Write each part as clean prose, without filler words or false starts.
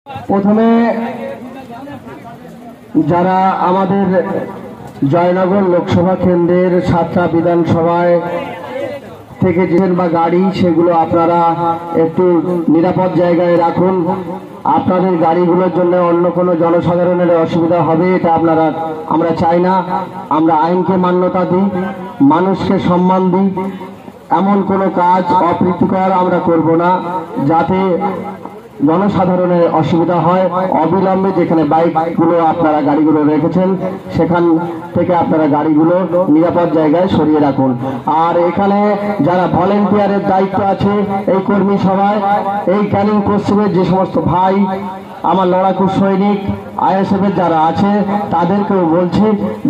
প্রথমে যারা আমাদের জয়নগর লোকসভা কেন্দ্রের 7টা বিধানসভায় থেকে যে বা গাড়ি সেগুলো আপনারা একটু নিরাপদ জায়গায় রাখুন। আপনাদের গাড়িগুলোর জন্য অন্য কোনো জনসাধারণের অসুবিধা হবে এটা আমরা চাই না। আমরা আইনকে মান্যতা দিই, মানুষকে সম্মান দিই, এমন কোনো কাজ অপ্রীতিকর আমরা করব না যাতে জনসাধারণের অসুবিধা হয়। অবিলম্বে যেখানে বাইকগুলো আপনারা গাড়িগুলো রেখেছেন সেখান থেকে আপনারা গাড়িগুলো নিরাপদ জায়গায় সরিয়ে রাখুন। আর এখানে যারা ভলেন্টিয়ারের দায়িত্ব আছে এই কর্মী সভায়, এই ক্যানিং পশ্চিমের যে সমস্ত ভাই আমার লড়াকু সৈনিক আইএসএফ এর যারা আছে তাদেরকেও বলছি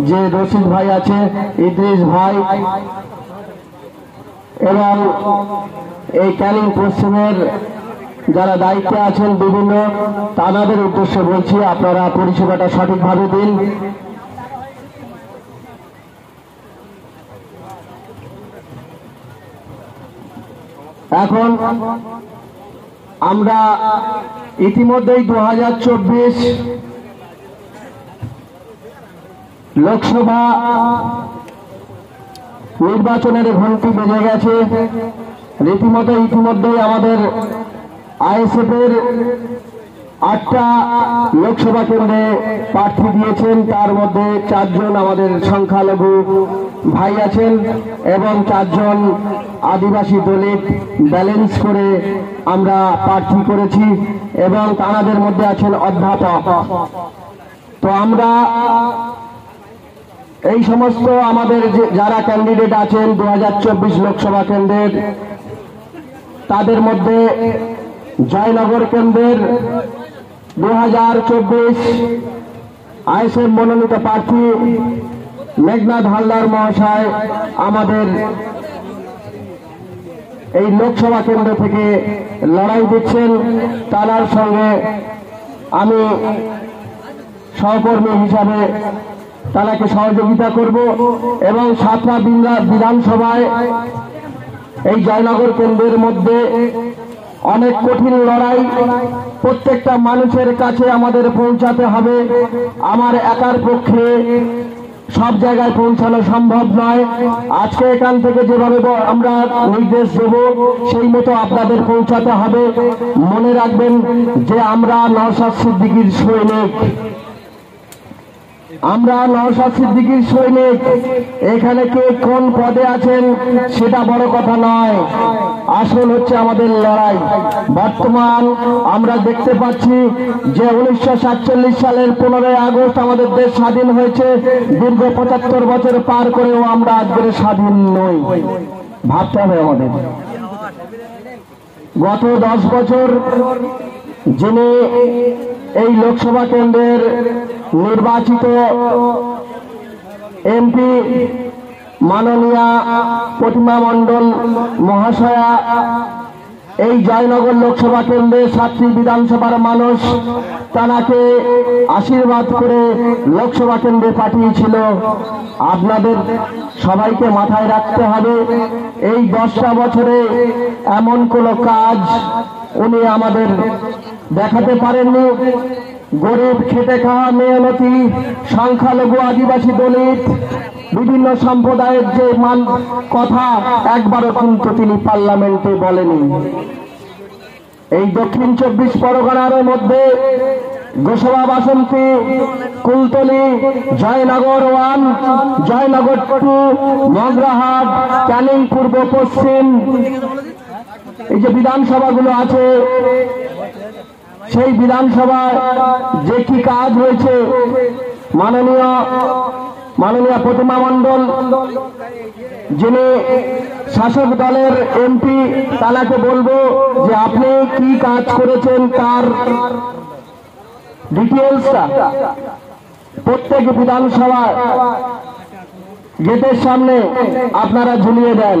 যে রশিদ ভাই আছে, ইদ্রিস ভাই এবং এই ক্যানিং পশ্চিমের যারা দায়িত্বে আছেন বিভিন্ন তাদের উদ্দেশ্যে বলছি আপনারা পরিষেবাটা সঠিকভাবে দিন। এখন আমরা ইতিমধ্যেই 2024 লোকসভা নির্বাচনের ঘন্টি বেজে গেছে। রীতিমতো ইতিমধ্যেই আমাদের আইএসএফ এর 8টা লোকসভা কেন্দ্রে প্রার্থী দিয়েছেন, তার মধ্যে 4 জন আমাদের সংখ্যালঘু ভাই আছেন এবং 4 জন আদিবাসী দলিত ব্যালেন্স করে আমরা প্রার্থী করেছি এবং তাদের মধ্যে আছেন অধ্যাপক। তো আমরা এই সমস্ত আমাদের যারা ক্যান্ডিডেট আছেন 2024 লোকসভা কেন্দ্রের, তাদের মধ্যে জয়নগর কেন্দ্রের 2024 আইএসএফ মনোনীত প্রার্থী মেঘনাথ হালদার মহাশয় আমাদের এই লোকসভা কেন্দ্র থেকে লড়াই দিচ্ছেন। তার সঙ্গে আমি সহকর্মী হিসাবে তাকে সহযোগিতা করব এবং 7টা বিধানসভায় এই জয়নগর কেন্দ্রের মধ্যে অনেক কঠিন লড়াই, প্রত্যেকটা মানুষের কাছে আমাদের পৌঁছাতে হবে। আমার একার পক্ষে সব জায়গায় পৌঁছানো সম্ভব নয়। আজকে এখান থেকে যেভাবে আমরা নির্দেশ দেব সেই মতো আপনাদের পৌঁছাতে হবে। মনে রাখবেন যে আমরা নওশাদ সিদ্দিকীর সৈনিক, আমরা নওশাদ সিদ্দিকীর সৈনিক। এখানে কে কোন পদে আছেন সেটা বড় কথা নয়, আসল হচ্ছে আমাদের লড়াই। বর্তমান আমরা দেখতে পাচ্ছি যে 1947 সালের 15ই আগস্ট আমাদের দেশ স্বাধীন হয়েছে। দীর্ঘ 75 বছর পার করেও আমরা আজকের স্বাধীন নই। ভাবতে হবে আমাদের। গত 10 বছর যিনি এই লোকসভা কেন্দ্রের নির্বাচিত এমপি মাননীয়া প্রতিমা মণ্ডল মহাশয়া এই জয়নগর লোকসভা কেন্দ্রের 7টি বিধানসভার মানুষ তাকে আশীর্বাদ করে লোকসভা কেন্দ্রে পাঠিয়েছিল। আপনাদের সবাইকে মাথায় রাখতে হবে এই 10টা বছরে এমন কোনো কাজ উনি আমাদের দেখাতে পারেননি। গরিব, খেটে খাওয়া, মেহনতি, সংখ্যালঘু, আদিবাসী, দলিত বিভিন্ন সম্প্রদায়ের যে কথা একবারও কিন্তু তিনি পার্লামেন্টে বলেনি। এই দক্ষিণ 24 পরগনার মধ্যে গোসবা, বাসন্তী, কুলতলি, জয়নগর 1, জয়নগর 2, মগরাহাট, ক্যানিং পূর্ব পশ্চিম এই যে বিধানসভাগুলো আছে সেই বিধানসভায় যে কি কাজ হয়েছে মাননীয় প্রতিমা মণ্ডল যিনি শাসক দলের এমপি তাকে বলবো যে আপনি কি কাজ করেছেন তার ডিটেলসটা প্রত্যেক বিধানসভা গেটের সামনে আপনারা ঝুলিয়ে দেন।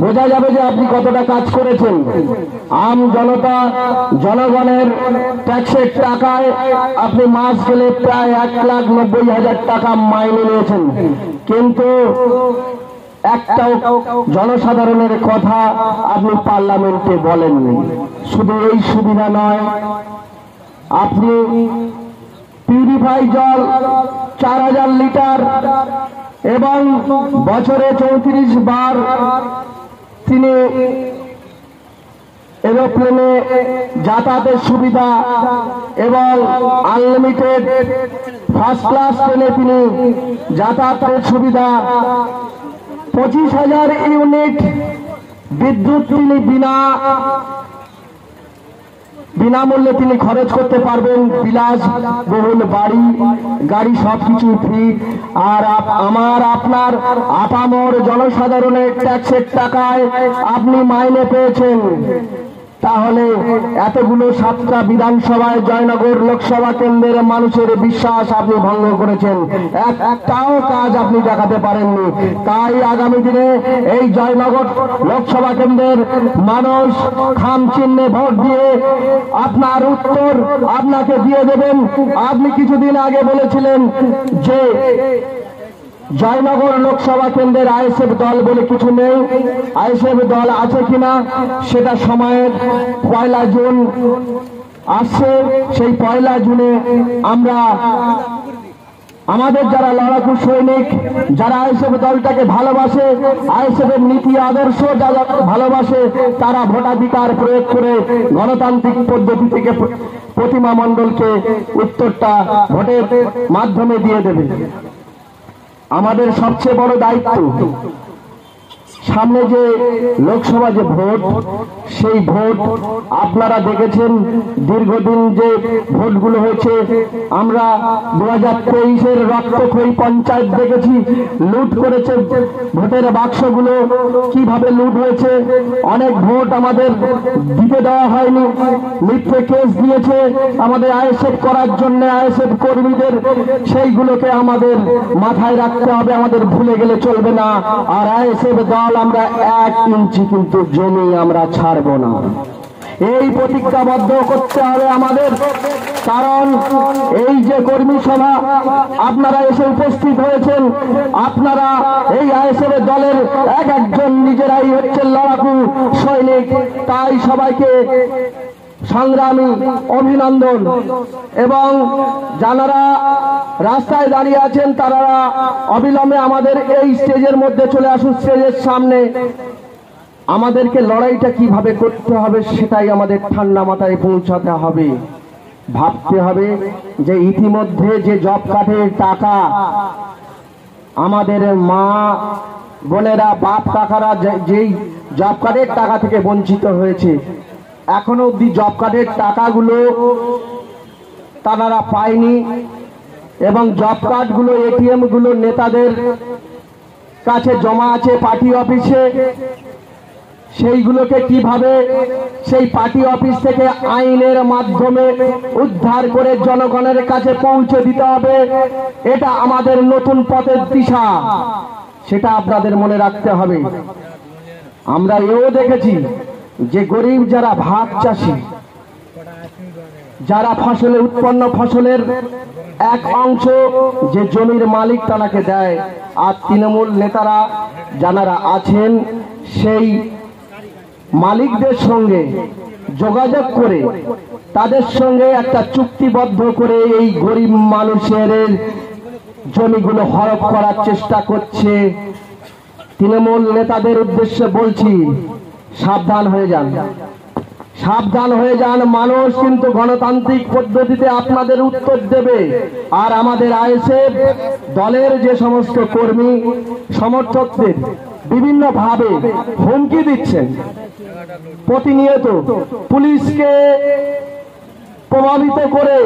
বোঝা যাবে যে আপনি কতটা কাজ করেছেন। আম জনতা জনগণের ট্যাক্সের টাকায় আপনি মাস গেলে প্রায় 1,90,000 টাকা মাইনে নিয়েছেন, কিন্তু একটাও জনসাধারণের কথা আপনি পার্লামেন্টে বলেননি। শুধু এই সুবিধা নয়, আপনি পিউরিফাই জল 4000 লিটার এবং বছরে 34 বার তিনি এরোপ্লেনে যাতায়াতের সুবিধা এবং আনলিমিটেড ফার্স্ট ক্লাস ট্রেনে তিনি যাতায়াতের সুবিধা, 25,000 ইউনিট বিদ্যুৎ তিনি বিনামূল্যে তিনি খরচ করতে পারবেন, বিলাস বহুল গাড়ি সবকিছু ফ্রি। আর আপনার আপামর জনসাধারণের ট্যাক্সের টাকায় আপনি মাইনে পেয়েছেন। তাহলে এতগুলো 7টা বিধানসভায় জয়নগর লোকসভা কেন্দ্রের মানুষের বিশ্বাস আপনি ভঙ্গ করেছেন, একটাও কাজ আপনি দেখাতে পারেননি। তাই আগামী দিনে এই জয়নগর লোকসভা কেন্দ্রের মানুষ খাম চিহ্নে ভোট দিয়ে আপনার উত্তর আপনাকে দিয়ে দেবেন। আপনি কিছুদিন আগে বলেছিলেন যে জয়নগর লোকসভা কেন্দ্রের আইএসএফ দল বলে কিছু নেই, আইএসএফ দল আছে কিনা সেটা সময়ের 1 জুন আসছে। সেই 1 জুনে আমরা আমাদের যারা লড়াকু সৈনিক, যারা আইএসএফ দলটাকে ভালোবাসে, আইএসএফ এর নীতি আদর্শ যারা ভালোবাসে, তারা ভোটাধিকার প্রয়োগ করে গণতান্ত্রিক পদ্ধতি থেকে প্রতিমা মণ্ডলকে উত্তরটা ভোটের মাধ্যমে দিয়ে দেবে। আমাদের সবচেয়ে বড় দায়িত্ব, সামনে যে লোকসভা যে ভোট, সেই ভোট আপনারা দেখেছেন দীর্ঘদিন যে ভোটগুলো হয়েছে। আমরা 2023-এর রক্তক্ষয়ী পঞ্চায়েত দেখেছি, লুট করেছে ভোটের বাক্সগুলো, কিভাবে লুট হয়েছে। অনেক ভোট আমাদের দিতে দেওয়া হয়নি, মিথ্যে কেস দিয়েছে আমাদের আইএসএফ করার জন্য, আইএসএফ কর্মীদের। সেইগুলোকে আমাদের মাথায় রাখতে হবে, আমাদের ভুলে গেলে চলবে না। আর আইএসএফ দল আমরা 1 ইঞ্চি কিন্তু জমি আমরা ছাড়বো না, এই প্রতিজ্ঞাবদ্ধ করতে হবে আমাদের। কারণ এই যে কর্মী সভা আপনারা এসে উপস্থিত হয়েছেন, আপনারা এই আইএসএফ দলের একজন নিজেরাই হচ্ছেন লড়াকু সৈনিক। তাই সবাইকে সংগ্রামী অভিনন্দন। এবং যারা রাস্তায় দাঁড়িয়ে আছেন তারা অবিলম্বে আমাদের এই স্টেজের মধ্যে চলে আসুন, স্টেজের সামনে। আমাদেরকে লড়াইটা কিভাবে করতে হবে সেটাই আমাদের ঠান্ডা মাথায় পৌঁছাতে হবে। ভাবতে হবে যে ইতিমধ্যে যে জব কার্ডের টাকা আমাদের মা বোনেরা, বাপ কাকারা যেই জব কার্ডের টাকা থেকে বঞ্চিত হয়েছে, এখনো অব্দি জব কার্ডের টাকাগুলো তারা পায়নি। এবং জব কার্ডগুলো, এটিএম গুলো নেতাদের কাছে জমা আছে পার্টি অফিসে। সেইগুলোকে কিভাবে সেই পার্টি অফিস থেকে আইনের মাধ্যমে উদ্ধার করে জনগণের কাছে পৌঁছে দিতে হবে, এটা আমাদের নতুন পথের দিশা, সেটা আপনাদের মনে রাখতে হবে। আমরা এও দেখেছি যে গরিব যারা ভাগ চাষি, যারা ফসলের উৎপন্ন ফসলের এক অংশ যে জমির মালিক তাকে দেয়, আর তৃণমূল নেতারা যারা আছেন সেই মালিকদের সঙ্গে যোগাযোগ করে তাদের সঙ্গে একটা চুক্তিবদ্ধ করে এই গরিব মানুষের জমিগুলো হরপ করার চেষ্টা করছে। তৃণমূল নেতাদের উদ্দেশ্যে বলছি, সাবধান হয়ে যান, সাবধান হয়ে যান। মানুষ কিন্তু গণতান্ত্রিক পদ্ধতিতে আপনাদের উত্তর দেবে। আর আমাদের আইএসএফ দলের যে সমস্ত কর্মী সমর্থকদের বিভিন্ন ভাবে হুমকি দিচ্ছেন, প্রতিনিয়ত পুলিশকে প্রভাবিত করে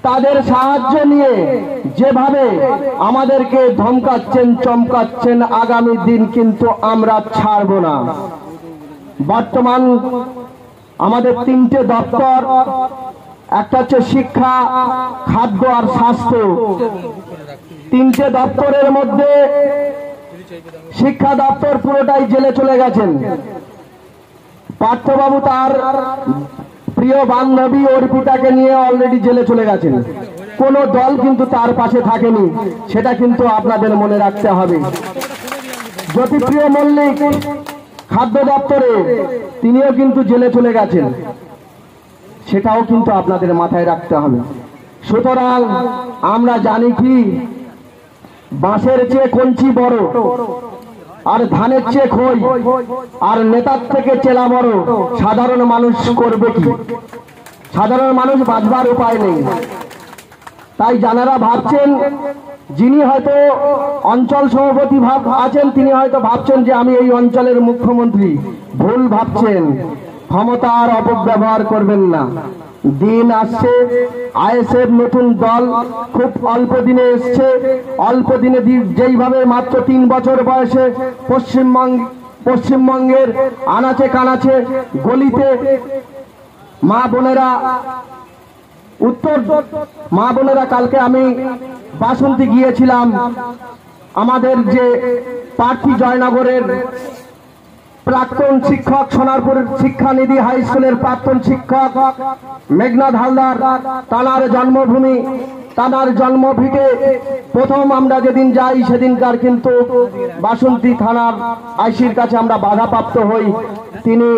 তাদের সাহায্য নিয়ে যেভাবে আমাদেরকে ধমকাচ্ছেন, চমকাচ্ছেন, আগামী দিন কিন্তু আমরা ছাড়ব না। বর্তমান আমাদের 3টে দপ্তর, একটা হচ্ছে শিক্ষা, খাদ্য আর স্বাস্থ্য। 3টে দপ্তরের মধ্যে শিক্ষা দপ্তর পুরোটাই জেলে চলে গেছেন। পার্থবাবু তার প্রিয় বান্ধবী অর্পিতাকে নিয়ে অলরেডি জেলে চলে গেছেন। কোন দল কিন্তু তার পাশে থাকেনি, সেটা কিন্তু আপনাদের মনে রাখতে হবে। জ্যোতিপ্রিয় মল্লিক খাদ্য দপ্তরে, তিনিও কিন্তু জেলে চলে গেছেন, সেটাও কিন্তু আপনাদের মাথায় রাখতে হবে। সুতরাং আমরা জানি কি, বাঁশের চেয়ে কঞ্চি বড়, আর ধানের চেয়ে খই, আর নেতার থেকে চেলা বড়। সাধারণ মানুষ করবে কি? সাধারণ মানুষ বাঁচবার উপায় নেই। তাই যারা ভাবছেন, যিনি হয়তো অঞ্চল সভাপতি আছেন, তিনি হয়তো ভাবছেন যে আমি এই অঞ্চলের মুখ্যমন্ত্রী, ভুল ভাবছেন। ক্ষমতার অপব্যবহার করবেন না। দিন আসছে, আইএসএফ নতুন দল খুব অল্প দিনে এসছে। অল্প দিনে যেইভাবে মাত্র 3 বছর বয়সে পশ্চিমবঙ্গের আনাচে কানাচে গলিতে মা বোনেরা কালকে আমি বাসন্তী গিয়েছিলাম, আমাদের যে প্রার্থী জয়নগরের প্রাক্তন শিক্ষক, সোনারপুরের শিক্ষানিধি হাই স্কুলের প্রাক্তন শিক্ষক মেঘনাথ হালদার, তানার জন্মভূমি, তানার জন্মভিটে প্রথম আমরা যেদিন যাই সেদিনকার কিন্তু বাসন্তী থানার আইসির কাছে আমরা বাধাপ্রাপ্ত হই। তিনি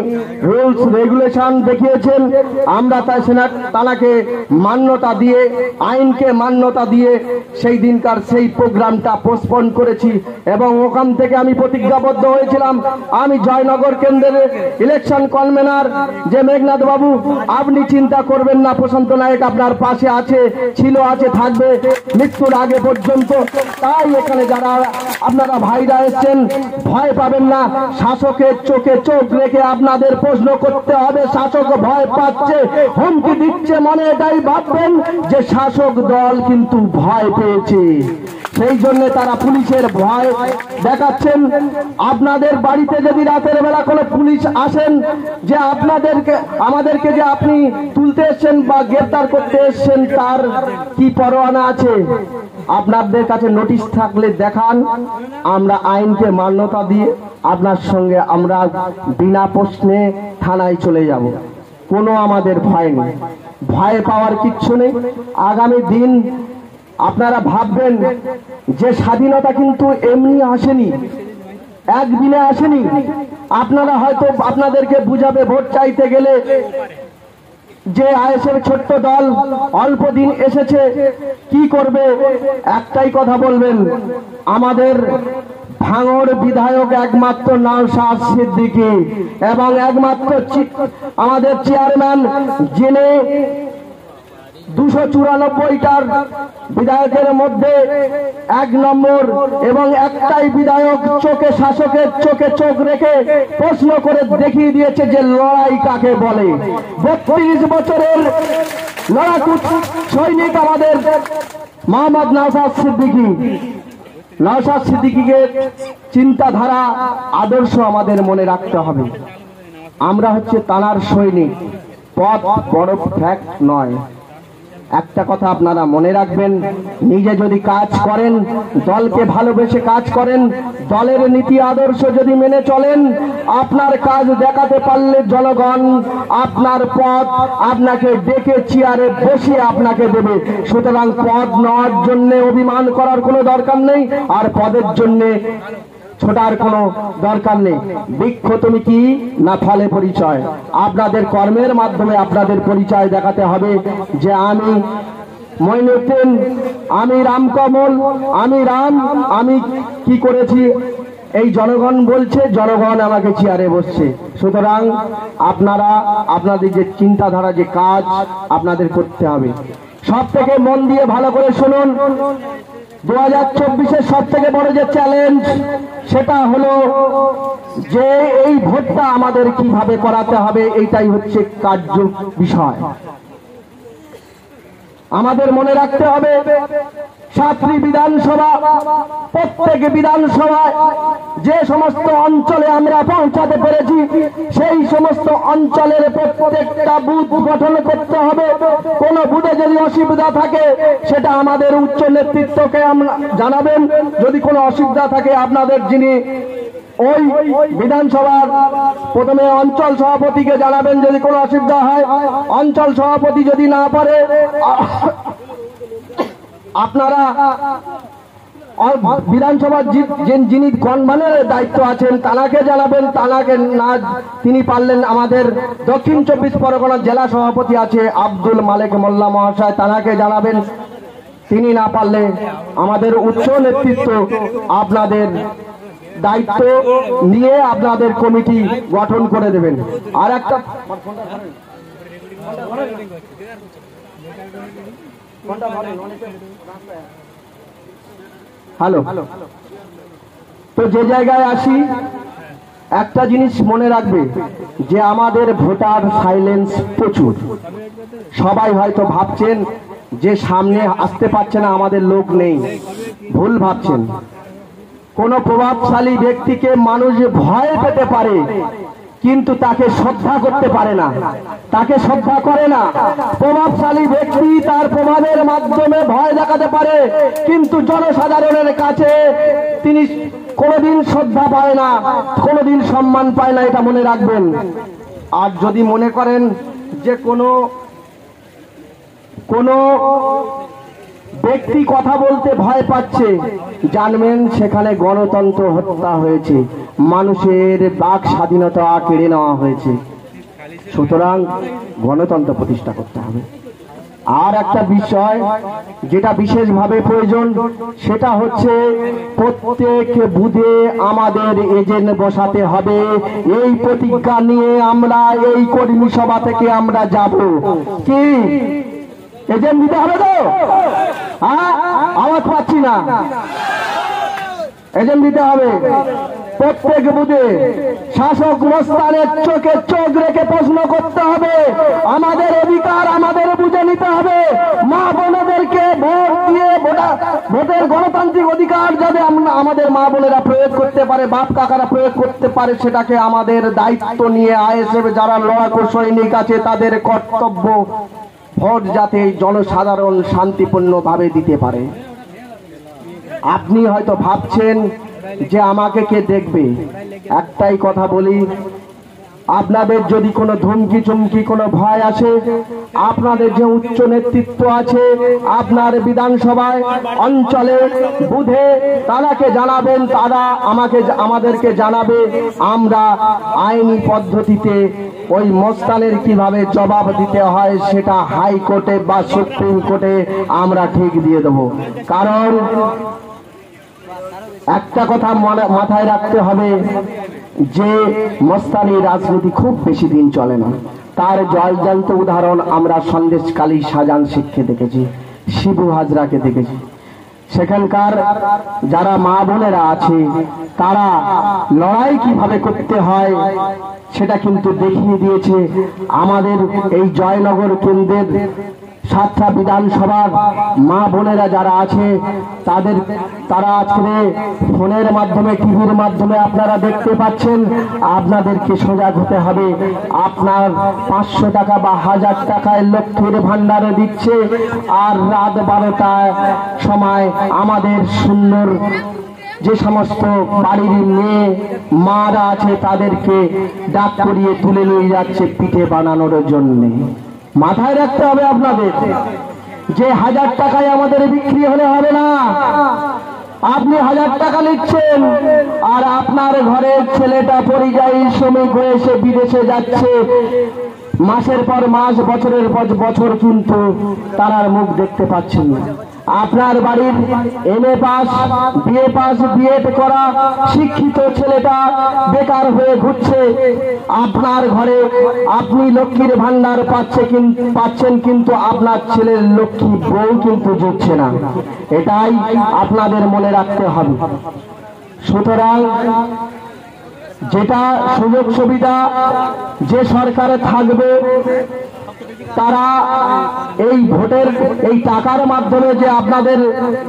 রুলস রেগুলেশন দেখিয়েছেন, আমরা তাকে মান্যতা দিয়ে, আইনকে মান্যতা দিয়ে সেই দিনকার সেই প্রোগ্রামটা পোস্টপোন করেছি। এবং ওখান থেকে আমি প্রতিজ্ঞাবদ্ধ হয়েছিলাম, আমি জয়নগর কেন্দ্রের ইলেকশন কনভেনার যে মেঘনাথ বাবু, আপনি চিন্তা করবেন না, প্রশান্ত নায়ক আপনার পাশে আছে, ছিল, আছে, থাকবে মৃত্যুর আগে পর্যন্ত। তাই এখানে যারা আপনারা ভাইরা এসছেন, ভয় পাবেন না। শাসকের চোখে চোখ রেখে আপনাদের প্রশ্ন করতে হবে। শাসক ভয় পাচ্ছে, হুমকি দিচ্ছে, মনে এটাই ভাববেন যে শাসক দল কিন্তু ভয় পেয়েছে, সেই জন্য তারা পুলিশের ভয় দেখাচ্ছেন। আপনাদের বাড়িতে যদি রাতের বেলা কোনো পুলিশ আসেন, যে আমাদেরকে যে আপনি তুলতে এসছেন বা গ্রেফতার করতে এসছেন, তার কি পরোয়ানা আছে? আপনাদের কাছে নোটিশ থাকলে দেখান, আমরা আইনকে মান্যতা দিয়ে আপনার সঙ্গে আমরা বিনা প্রশ্নে থানায় চলে যাব। কোনো আমাদের ভয় নেই, ভয় পাওয়ার কিচ্ছু নেই। আগামী দিন আপনারা ভাববেন যে স্বাধীনতা কিন্তু এমনি আসেনি, একদিনে আসেনি। আপনারা হয়তো আপনাদেরকে বুঝাবে ভোট চাইতে গেলে যে আইএসএফ ছোট্ট দল অল্প দিন এসেছে, কি করবে? একটাই কথা বলবেন, আমাদের ভাঙড় বিধায়ক একমাত্র নওশাদ সিদ্দিকী এবং একমাত্র আমাদের চেয়ারম্যান, যিনি 294টার বিধায়কের মধ্যে 1 নম্বর, এবং একটাই বিধায়ক চোখে, শাসকের চোখে চোখ রেখে প্রশ্ন করে দেখিয়ে দিয়েছে যে লড়াই কাকে বলে। 32 বছরের লড়াকু সৈনিক আমাদের মোহাম্মদ নওশাদ সিদ্দিকী। নওশাদ সিদ্দিকীকে চিন্তাধারা, আদর্শ আমাদের মনে রাখতে হবে। আমরা হচ্ছে তানার সৈনিক, পথ বড় ফ্যাক্ট নয়। একটা কথা আপনারা মনে রাখবেন, নিজে যদি কাজ করেন, দলকে ভালোবেসে কাজ করেন, দলের নীতি আদর্শ যদি মেনে চলেন, আপনার কাজ দেখাতে পারলে জনগণ আপনার পদ আপনাকে ডেকে চেয়ারে বসিয়ে আপনাকে দেবে। সুতরাং পদ নেওয়ার জন্য অভিমান করার কোনো দরকার নেই, আর পদের জন্য ছোটার কোনো দরকার নেই। বৃক্ষ তুমি কি না ফলে পরিচয়। আপনাদের কর্মের মাধ্যমে আপনাদের পরিচয় দেখাতে হবে যে আমি মঈনুদ্দিন, আমি রামকমল, আমি রাম, আমি কি করেছি। এই জনগণ বলছে, জনগণ আমাকে চেয়ারে বসছে। সুতরাং আপনারা আপনাদের যে চিন্তাধারা, যে কাজ আপনাদের করতে হবে, সব থেকে মন দিয়ে ভালো করে শুনুন। 2024-এর সব থেকে বড় যে চ্যালেঞ্জ, সেটা হলো যে এই ভোটটা আমাদের কিভাবে করাতে হবে, এইটাই হচ্ছে কার্য বিষয়। আমাদের মনে রাখতে হবে, 7টি বিধানসভা, প্রত্যেক বিধানসভায় যে সমস্ত অঞ্চলে আমরা পৌঁছাতে পেরেছি, সেই সমস্ত অঞ্চলের প্রত্যেকটা বুথ গঠন করতে হবে। কোন বুথে যদি অসুবিধা থাকে, সেটা আমাদের উচ্চ নেতৃত্বকে জানাবেন। যদি কোনো অসুবিধা থাকে, আপনাদের যিনি ওই বিধানসভার প্রথমে অঞ্চল সভাপতিকে জানাবেন যদি কোনো অসুবিধা হয়। অঞ্চল সভাপতি যদি না পারে, আপনারা বিধানসভার যিনি গণমানের দায়িত্ব আছেন তানাকে জানাবেন, তানাকে না তিনি পারলেন আমাদের দক্ষিণ 24 পরগনা জেলা সভাপতি আছে আব্দুল মালিক মোল্লা মহাশয়, তানাকে জানাবেন। তিনি না পারলে আমাদের উচ্চ নেতৃত্ব আপনাদের দায়িত্ব নিয়ে আপনাদের কমিটি গঠন করে দেবেন। আর একটা হ্যালো, তো যে জায়গায় আসি একটা জিনিস মনে রাখবে যে আমাদের ভোটার সাইলেন্স প্রচুর। সবাই হয়তো ভাবছেন যে সামনে আসতে পারছে না, আমাদের লোক নেই, ভুল ভাবছেন। কোন প্রভাবশালী ব্যক্তিকে মানুষ ভয় পেতে পারে কিন্তু তাকে শ্রদ্ধা করতে পারে না, তাকে শ্রদ্ধা করে না। প্রভাবশালী ব্যক্তি তার প্রভাবের মাধ্যমে ভয় দেখাতে পারে কিন্তু জনসাধারণের কাছে তিনি কোনোদিন শ্রদ্ধা পায় না, কোনোদিন সম্মান পায় না, এটা মনে রাখবেন। আর যদি মনে করেন যে কোনো ব্যক্তি কথা বলতে ভয় পাচ্ছে, জানবেন সেখানে গণতন্ত্র হত্যা হয়েছে, মানুষের বাক স্বাধীনতা কেড়ে নেওয়া হয়েছে। সুতরাং গণতন্ত্র প্রতিষ্ঠা করতে হবে। আর একটা বিষয় যেটা বিশেষভাবে প্রয়োজন সেটা হচ্ছে প্রত্যেক বুথে আমাদের এজেন্ট বসাতে হবে। এই প্রতিজ্ঞা নিয়ে আমরা এই কর্মী সভা থেকে আমরা যাব। কি এজেন্ট দিতে হবে তো? আওয়াজ পাচ্ছি না। এজেন্ট দিতে হবে প্রত্যেক বুথে। শাসক মস্তানের চোখে চোখ রেখে প্রশ্ন করতে হবে। আমাদের অধিকার আমাদের বুঝে নিতে হবে। মা বোনদেরকে ভোট দিয়ে ভোটের গণতান্ত্রিক অধিকার যাতে আমাদের মা বোনেরা প্রয়োগ করতে পারে, বাপ কাকারা প্রয়োগ করতে পারে, সেটাকে আমাদের দায়িত্ব নিয়ে আইএসএফ যারা লড়াকু সৈনিক আছে তাদের কর্তব্য ভোট যাতে জনসাধারণ শান্তিপূর্ণভাবে দিতে পারে। আপনি হয়তো ভাবছেন যে আমাকে কে দেখবে। একটাই কথা বলি, আপনাদের যদি কোনো ধমকি চমকি কোনো ভয় আসে, আপনাদের যে উচ্চ নেতৃত্ব আছে আপনার বিধানসভায় অঞ্চলে বুথে তারাকে জানাবেন, তারা আমাদেরকে জানাবে। আমরা আইনি পদ্ধতিতে ওই মস্তানের কিভাবে জবাব দিতে হয় সেটা হাইকোর্টে বা সুপ্রিম কোর্টে আমরা ঠিক দিয়ে দেব। কারণ একটা কথা মাথায় রাখতে হবে যে মস্তানি রাজনীতি খুব বেশি দিন চলে না। তার জলজান্ত উদাহরণ আমরা সন্দেশকালী শাহজাহান শেখকে দেখেছি, শিবু হাজরাকে দেখেছি। সেখানকার যারা মা বোনেরা আছে তারা লড়াই কিভাবে করতে হয় সেটা কিন্তু দেখিয়ে দিয়েছে। আমাদের এই জয়নগর কেন্দ্রের সাতটা বিধানসভার মা বোনেরা যারা আছে তারা আজকে ফোনের মাধ্যমে টিভির মাধ্যমে আপনারা দেখতে পাচ্ছেন। আপনাদেরকে সজাগ হতে হবে। আপনার 500 টাকা বা 1000 টাকায় লক্ষ্মীর ভান্ডারে দিচ্ছে, আর রাত 12টার সময় আমাদের সুন্দর যে সমস্ত বাড়ির মেয়ে মারা আছে তাদেরকে ডাক করিয়ে তুলে নিয়ে যাচ্ছে পিঠে বানানোর জন্য। মাথায় রাখতে হবে আপনাদের যে 1000 টাকায় আমাদের বিক্রি হলে হবে না। আপনি 1000 টাকা নিচ্ছেন আর আপনার ঘরের ছেলেটা পরিযায়ী শ্রমিক হয়ে সে বিদেশে যাচ্ছে, মাসের পর মাস বছরের পর বছর কিন্তু তার মুখ দেখতে পাচ্ছেন না। আপনার বাড়ির MA pass, BA pass, BEd করা শিক্ষিত ছেলেটা বেকার হয়ে ঘুরছে, আপনার ঘরে আপনি লক্ষ্মীর ভান্ডার পাচ্ছেন কিন্তু আপনার ছেলের লক্ষ্মী বউ কিন্তু জুটছে না। এটাই আপনাদের মনে রাখতে হবে। সুতরাং যেটা সুযোগ সুবিধা যে সরকারে থাকবে তারা এই ভোটের এই টাকার মাধ্যমে যে আপনাদের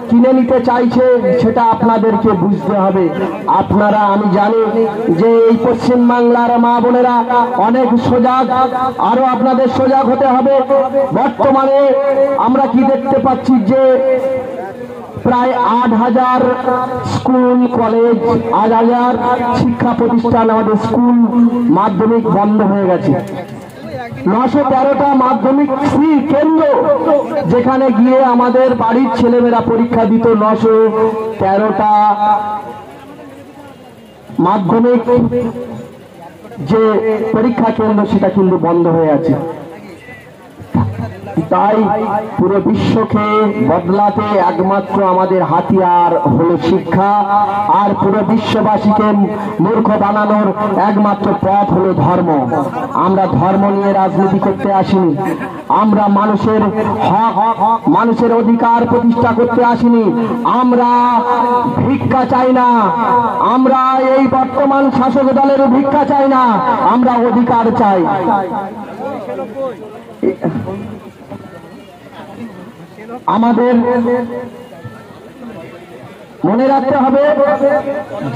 কিনে নিতে চাইছে সেটা আপনাদেরকে বুঝতে হবে। আপনারা, আমি জানি যে এই পশ্চিম বাংলার মা বোনেরা অনেক সজাগ, আরো আপনাদের সজাগ হতে হবে। বর্তমানে আমরা কি দেখতে পাচ্ছি যে প্রায় 8000 স্কুল কলেজ, 8000 শিক্ষা প্রতিষ্ঠান, আমাদের স্কুল মাধ্যমিক বন্ধ হয়ে গেছে। 913টা মাধ্যমিক ফ্রি কেন্দ্র, যে সেখানে গিয়ে আমাদের বাড়ির ছেলেমেয়েরা পরীক্ষা দিত 913টা মাধ্যমিক যে পরীক্ষা কেন্দ্র সেটা কিন্তু বন্ধ হয়ে আছে। তাই পুরো বিশ্বকে বদলাতে একমাত্র আমাদের হাতিয়ার হলো শিক্ষা, আর পুরো বিশ্ববাসীকে মূর্খ বানানোর একমাত্র পথ হলো ধর্ম। আমরা ধর্ম নিয়ে রাজনীতি করতে আসিনি, আমরা মানুষের হক, মানুষের অধিকার প্রতিষ্ঠা করতে আসিনি। আমরা ভিক্ষা চাই না, আমরা এই বর্তমান শাসক দলের ভিক্ষা চাই না, আমরা অধিকার চাই। আমাদের মনে রাখতে হবে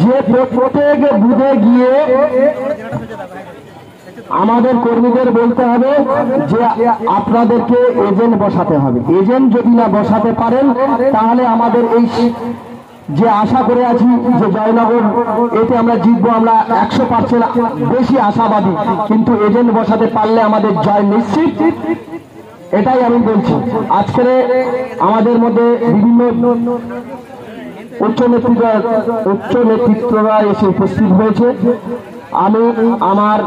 যে প্রত্যেক বুথে গিয়ে আমাদের কর্মীদের বলতে হবে যে আপনাদেরকে এজেন্ট বসাতে হবে। এজেন্ট যদি না বসাতে পারেন তাহলে আমাদের এই যে আশা করে আছি যে জয়নগর এতে আমরা জিতবো, আমরা 100% বেশি আশাবাদী, কিন্তু এজেন্ট বসাতে পারলে আমাদের জয় নিশ্চিত, এটাই আমি বলছি। আজকে আমাদের মধ্যে বিভিন্ন উচ্চ নেতৃত্বরা এসে উপস্থিত হয়েছে। আমি আমার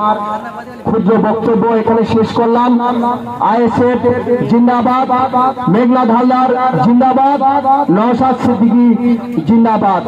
ক্ষুদ্র বক্তব্য এখানে শেষ করলাম। আইএসএফ জিন্দাবাদ, মেঘনাথ হালদার জিন্দাবাদ, নওশাদ সিদ্দিকী জিন্দাবাদ।